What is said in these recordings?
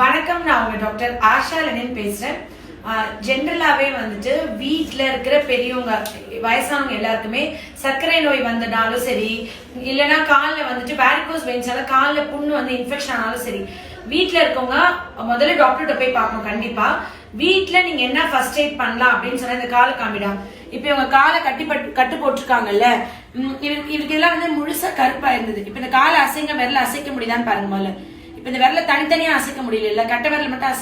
வணக்கம், நான் உங்க டாக்டர் ஆஷா லெனின் பேசுறேன். ஜென்ரலாவே வந்துட்டு வீட்டில் இருக்கிற பெரியவங்க வயசானவங்க எல்லாருக்குமே சர்க்கரை நோய் வந்தனாலும் சரி, இல்லைன்னா காலில் வந்துட்டு வேரிகோஸ் வெயின்ஸால காலில் புண்ணு வந்து இன்ஃபெக்ஷன் ஆனாலும் சரி, வீட்டில் இருக்கவங்க முதல்ல டாக்டர்கிட்ட போய் பார்க்கணும். கண்டிப்பா வீட்டில் நீங்க என்ன ஃபர்ஸ்ட் எய்ட் பண்ணலாம் அப்படின்னு சொன்னா இந்த காலை காமிடாம். இப்ப இவங்க காலை கட்டு போட்டிருக்காங்கல்ல, இவருக்கு இதெல்லாம் வந்து முழுசா கருப்பா இருந்தது. இப்ப இந்த காலை விரல அசைக்க முடியுதான்னு பாருங்க. முதல்ல இப்ப இந்த விரல தனித்தனியா அசைக்க முடியல, கட்டை விரல மட்டும்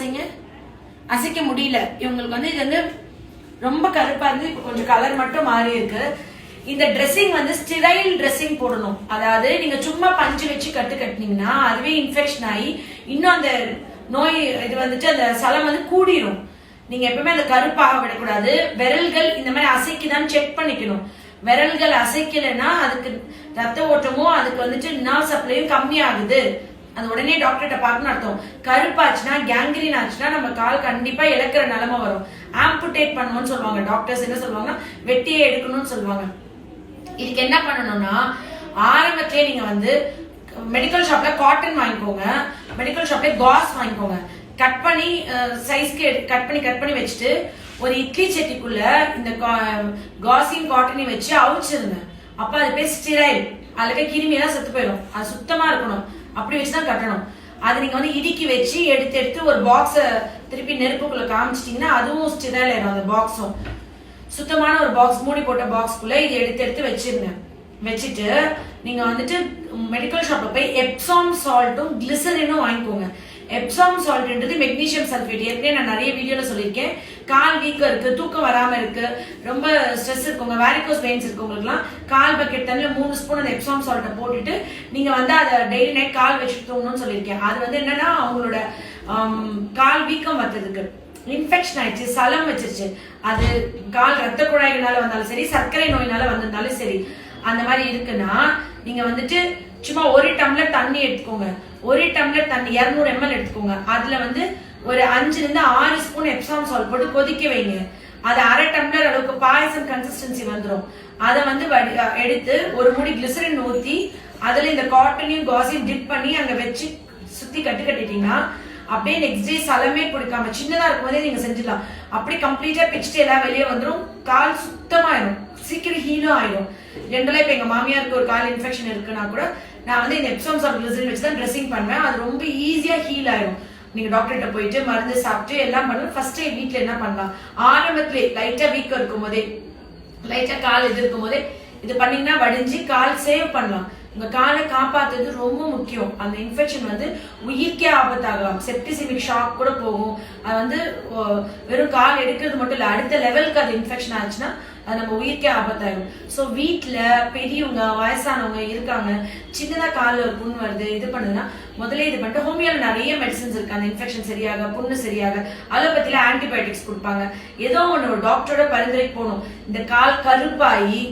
அசைக்க முடியல. இவங்களுக்கு வந்து இது வந்து ரொம்ப கருப்பா இருந்து இப்ப கொஞ்சம் கலர் மட்டும் மாறி இருக்கு. இந்த ட்ரெஸ்ஸிங் வந்து ஸ்டிரைல் ட்ரெஸ்ஸிங் போடணும். அதாவது நீங்க சும்மா பஞ்சு வச்சு கட்டினீங்கன்னா அதுவே இன்ஃபெக்ஷன் ஆகி இன்னும் அந்த நோய் இது வந்துட்டு அந்த சலம் வந்து கூடிரும். நீங்க எப்பவுமே அந்த கருப்பாக விடக்கூடாது. விரல்கள் இந்த மாதிரி அசைக்குதான்னு செக் பண்ணிக்கணும். விரல்கள் அசைக்கலைன்னா அதுக்கு ரத்த ஓட்டமும் அதுக்கு வந்துட்டு நர்வ் சப்ளையும் கம்மி ஆகுது. அது உடனே டாக்டர்கிட்ட பார்க்கணும் அர்த்தம். கருப்பாச்சுன்னா கேங்க்ரீன் ஆச்சுன்னா நம்ம கால் கண்டிப்பா இழக்கிற நிலைமை வரும். ஆம்புடேட் பண்ணணும்னு சொல்லுவாங்க டாக்டர்ஸ். என்ன சொல்லுவாங்கன்னா வெட்டியே எடுக்கணும்னு சொல்லுவாங்க. இதுக்கு என்ன பண்ணணும்னா ஆரம்பத்திலேயே நீங்க வந்து மெடிக்கல் ஷாப்ல காட்டன் வாங்கிக்கோங்க, மெடிக்கல் ஷாப்ல காஸ் வாங்கிக்கோங்க. கட் பண்ணி சைஸ்க்கு கட் பண்ணி வச்சுட்டு ஒரு இட்லி சட்டிக்குள்ள இந்த காஸையும் காட்டனையும் வச்சு அவிச்சிருங்க. அப்ப அது பேர் ஸ்டிரைல். அதுல கிருமி எல்லாம் செத்து போயிடும். அது சுத்தமா இருக்கணும். அப்படி வச்சுதான் கட்டணும். அது நீங்க வந்து இடுக்கி வச்சு எடுத்து ஒரு பாக்ஸ திருப்பி நெருப்புக்குள்ள காமிச்சிட்டீங்கன்னா அதுவும் ஸ்டிரைல் ஆயிடும். அந்த பாக்ஸும் சுத்தமான ஒரு பாக்ஸ், மூடி போட்ட பாக்ஸ்க்குள்ள இது எடுத்து வச்சிருங்க. வச்சுட்டு நீங்க வந்துட்டு மெடிக்கல் ஷாப்ல போய் எப்சாம் சால்ட்டும் கிளிசரினும் வாங்கிக்கோங்க. Epsom சால்ட்ன்றது magnesium sulphate. ஏற்கனவே நான் நிறைய வீடியோல சொல்லியிருக்கேன். கால் வீக்கம் இருக்கு, தூக்கம் வராம இருக்கு, ரொம்ப ஸ்ட்ரெஸ் இருக்குங்க, வேரிகோஸ் வெயின்ஸ் இருக்கவங்களுக்குலாம் கால் பக்கெட் தண்ணியில 3 ஸ்பூன் அந்த எப்சாம் சால்ட்டை போட்டுட்டு நீங்க வந்து அதை டெய்லி நைட் கால் வச்சுட்டு தூங்கணும்னு சொல்லியிருக்கேன். அது வந்து என்னன்னா அவங்களோட கால் வீக்கம் வந்ததுக்கு இன்ஃபெக்ஷன் ஆயிடுச்சு, சலம் வச்சிருச்சு. அது கால் ரத்த குழாய்களால வந்தாலும் சரி, சர்க்கரை நோயினால வந்திருந்தாலும் சரி, அந்த மாதிரி இருக்குன்னா நீங்க வந்துட்டு சும்மா 1 டம்ளர் தண்ணி எடுத்துக்கோங்க. 1 டம்ளர் தண்ணி 200 ml எடுத்துக்கோங்க. அதுல வந்து ஒரு 5 இருந்து 6 ஸ்பூன் எப்சாம் சால்ட் போட்டு கொதிக்க வைங்க. அது 1/2 டம்ளர் அளவுக்கு பாயசம் கன்சிஸ்டன்சி வந்துடும். அதை வந்து எடுத்து ஒரு மூடி கிளிசரின் ஊத்தி அதுல இந்த காட்டனையும் காஸையும் டிப் பண்ணி அங்க வச்சு சுத்தி கட்டிட்டீங்கன்னா அப்படியே நெக்ஸ்ட் டே சலமே பிடிக்காம சின்னதா இருக்கும் போதே நீங்க செஞ்சிடலாம். அப்படி கம்ப்ளீட்டா பிச்சுட்டு எல்லாம் வெளியே வந்துடும். கால் சுத்தமாயிடும், சீக்கிரம் ஹீலும் ஆயிடும். ஜென்ரலா இப்ப எங்க மாமியாருக்கு ஒரு கால் இன்ஃபெக்ஷன் இருக்குன்னா கூட நான் வந்து இந்த எப்சாம் சால்ட் கிளிசரின் வச்சு தான் ட்ரெஸ்ஸிங் பண்ணுவேன். அது ரொம்ப ஈஸியா ஹீல் ஆயிடும். நீங்க டாக்டர்கிட்ட போயிட்டு மருந்து சாப்பிட்டு எல்லாம் பண்ணுங்க. ஃபர்ஸ்ட் வீட்ல என்ன பண்ணலாம், ஆரம்பத்திலே லைட்டா வீக்கம் இருக்கும் போதே, லைட்டா கால் இது இருக்கும் போதே இது பண்ணீங்கன்னா வடிஞ்சு கால் சேவ் பண்ணலாம். உங்க காலை காப்பாத்துறது ரொம்ப முக்கியம். அந்த இன்ஃபெக்ஷன் வந்து உயிர்க்கே ஆபத்தாகலாம். செப்டிசிமிக் ஷாக் கூட போகும். அது வந்து வெறும் கால் எடுக்கிறது மட்டும் இல்ல, அடுத்த லெவலுக்கு அது இன்ஃபெக்ஷன் ஆச்சுன்னா அது நம்ம உயிர்க்கே ஆபத்தாகும். ஸோ வீட்டுல பெரியவங்க வயசானவங்க இருக்காங்க, சின்னதா காலில் ஒரு புண் வருது, இது பண்ணுதுன்னா முதல்ல இது பண்ணிட்டு ஹோமியோல நிறைய மெடிசன்ஸ் இருக்கு. அந்த இன்ஃபெக்ஷன் சரியாக, புண்ணு சரியாக, அலோபதியில ஆன்டிபயோட்டிக்ஸ் கொடுப்பாங்க. ஏதோ ஒன்று ஒரு டாக்டரோட பரிந்துரைக்கு போகணும். இந்த கால் கருப்பாயி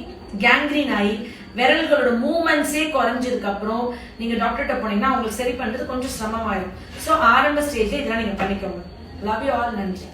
கேங்க்ரீன் ஆகி விரல்களோட மூவ்மெண்ட்ஸே குறைஞ்சதுக்கு அப்புறம் நீங்க டாக்டர்கிட்ட போனீங்கன்னா உங்களுக்கு சரி பண்றது கொஞ்சம் சிரமமாயிடும். ஸோ ஆரம்ப ஸ்டேஜ்ல இதெல்லாம் நீங்க பண்ணிக்கோங்க. Love you all. நன்றி.